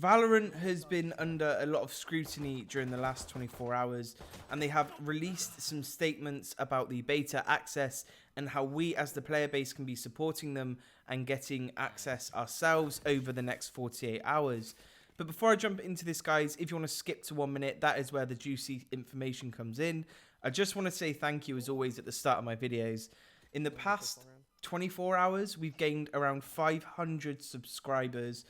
Valorant has been under a lot of scrutiny during the last 24 hours, and they have released some statements about the beta access and how we as the player base can be supporting them and getting access ourselves over the next 48 hours. But before I jump into this, guys, if you want to skip to 1 minute, that is where the juicy information comes in. I just want to say thank you, as always, at the start of my videos. In the past 24 hours, we've gained around 500 subscribers.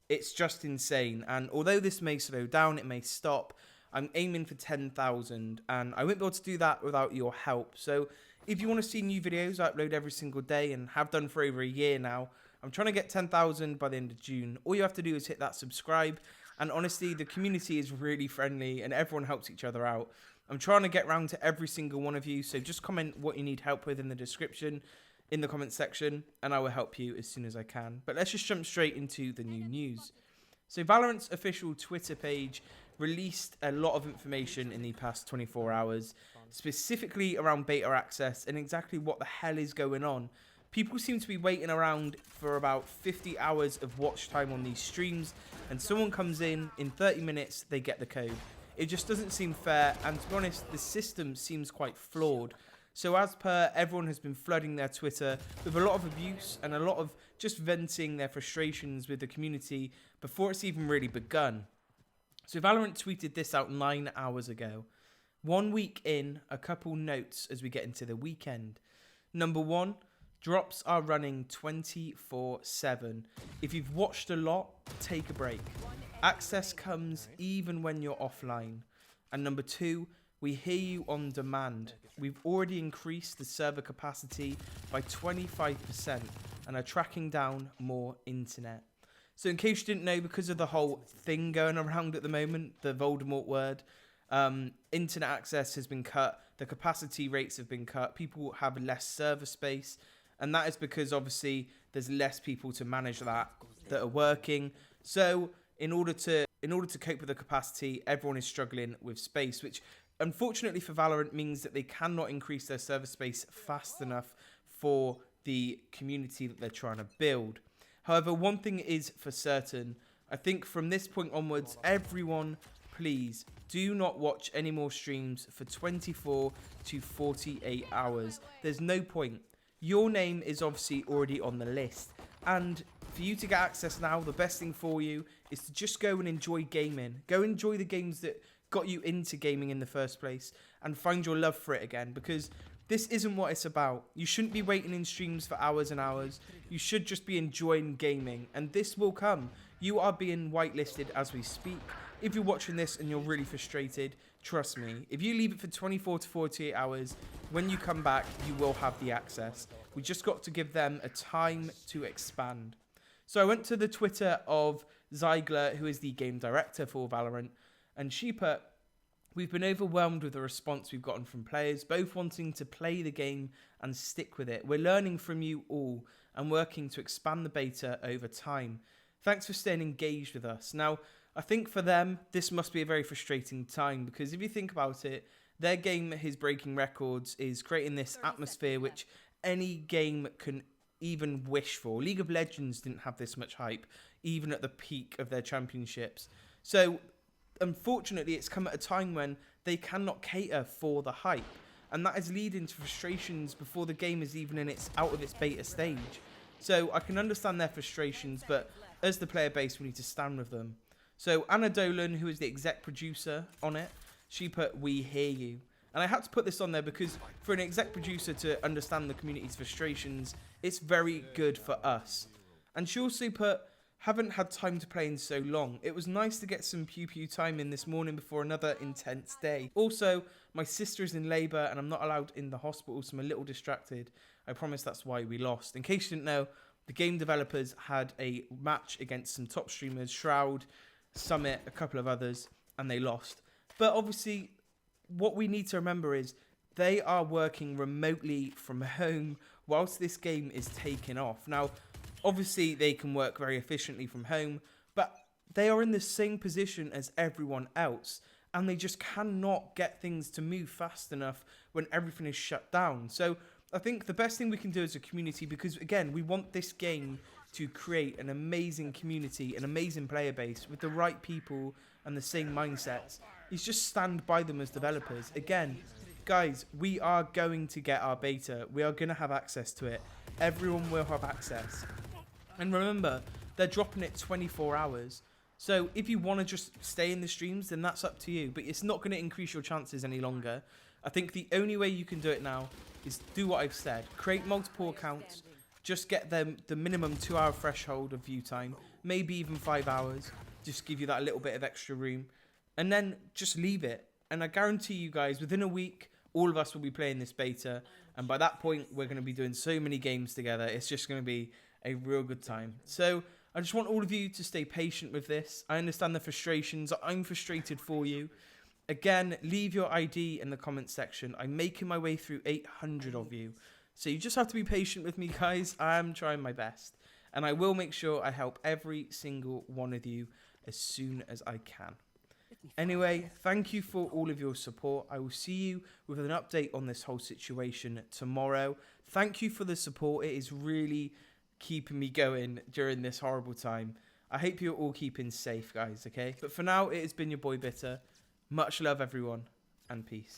It's just insane, and although this may slow down, it may stop, I'm aiming for 10,000, and I won't be able to do that without your help. So if you want to see new videos, I upload every single day and have done for over a year now. I'm trying to get 10,000 by the end of June. All you have to do is hit that subscribe, and honestly, the community is really friendly and everyone helps each other out. I'm trying to get round to every single one of you, so just comment what you need help with in the description, in the comment section, and I will help you as soon as I can. But let's just jump straight into the new news. So Valorant's official Twitter page released a lot of information in the past 24 hours, specifically around beta access and exactly what the hell is going on. People seem to be waiting around for about 50 hours of watch time on these streams, and someone comes in 30 minutes, they get the code. It just doesn't seem fair, and to be honest, the system seems quite flawed. So as per, everyone has been flooding their Twitter with a lot of abuse and a lot of just venting their frustrations with the community before it's even really begun. So Valorant tweeted this out 9 hours ago. 1 week in, a couple notes as we get into the weekend. Number 1, drops are running 24/7. If you've watched a lot, take a break. Access comes even when you're offline. And number 2, we hear you on demand. We've already increased the server capacity by 25% and are tracking down more internet. So in case you didn't know, because of the whole thing going around at the moment, the Voldemort word, internet access has been cut, the capacity rates have been cut, people have less server space, and that is because obviously there's less people to manage that are working. So in order to cope with the capacity, everyone is struggling with space, which unfortunately for Valorant means that they cannot increase their server space fast enough for the community that they're trying to build. However, one thing is for certain, I think from this point onwards, everyone, please do not watch any more streams for 24 to 48 hours. There's no point. Your name is obviously already on the list, and for you to get access now, the best thing for you is to just go and enjoy gaming. Go enjoy the games that got you into gaming in the first place and find your love for it again, because this isn't what it's about. You shouldn't be waiting in streams for hours and hours. You should just be enjoying gaming, and this will come. You are being whitelisted as we speak. If you're watching this and you're really frustrated, trust me, if you leave it for 24 to 48 hours, when you come back, you will have the access. We just got to give them a time to expand. So I went to the Twitter of Ziegler, who is the game director for Valorant, and she put, "We've been overwhelmed with the response we've gotten from players, both wanting to play the game and stick with it. We're learning from you all and working to expand the beta over time. Thanks for staying engaged with us." Now, I think for them, this must be a very frustrating time, because if you think about it, their game is breaking records, is creating this atmosphere which any game can even wish for. League of Legends didn't have this much hype, even at the peak of their championships. So unfortunately, it's come at a time when they cannot cater for the hype, and that is leading to frustrations before the game is even out of its beta stage. So I can understand their frustrations, but as the player base, we need to stand with them. So Anna Dolan, who is the exec producer on it, she put, "We hear you." And I had to put this on there because for an exec producer to understand the community's frustrations, it's very good for us. And she also put, "Haven't had time to play in so long. It was nice to get some pew-pew time in this morning before another intense day. Also, my sister is in labour and I'm not allowed in the hospital, so I'm a little distracted. I promise that's why we lost." In case you didn't know, the game developers had a match against some top streamers, Shroud, Summit, a couple of others, and they lost. But obviously, what we need to remember is they are working remotely from home whilst this game is taking off. Now, obviously, they can work very efficiently from home, but they are in the same position as everyone else, and they just cannot get things to move fast enough when everything is shut down. So I think the best thing we can do as a community, because again, we want this game to create an amazing community, an amazing player base with the right people and the same mindsets is just stand by them as developers. Again, guys, we are going to get our beta. We are going to have access to it. Everyone will have access. And remember, they're dropping it 24 hours. So if you want to just stay in the streams, then that's up to you. But it's not going to increase your chances any longer. I think the only way you can do it now is do what I've said. Create multiple accounts. Just get them the minimum 2-hour threshold of view time. Maybe even 5 hours. Just give you that little bit of extra room. And then just leave it. And I guarantee you guys, within a week, all of us will be playing this beta. And by that point, we're going to be doing so many games together. It's just going to be a real good time. So I just want all of you to stay patient with this. I understand the frustrations. I'm frustrated for you. Again, leave your ID in the comments section. I'm making my way through 800 of you. So you just have to be patient with me, guys. I am trying my best. And I will make sure I help every single one of you as soon as I can. Anyway, thank you for all of your support. I will see you with an update on this whole situation tomorrow. Thank you for the support. It is really keeping me going during this horrible time. I hope you're all keeping safe, guys, okay? But for now, it has been your boy Bitter. Much love, everyone, and peace.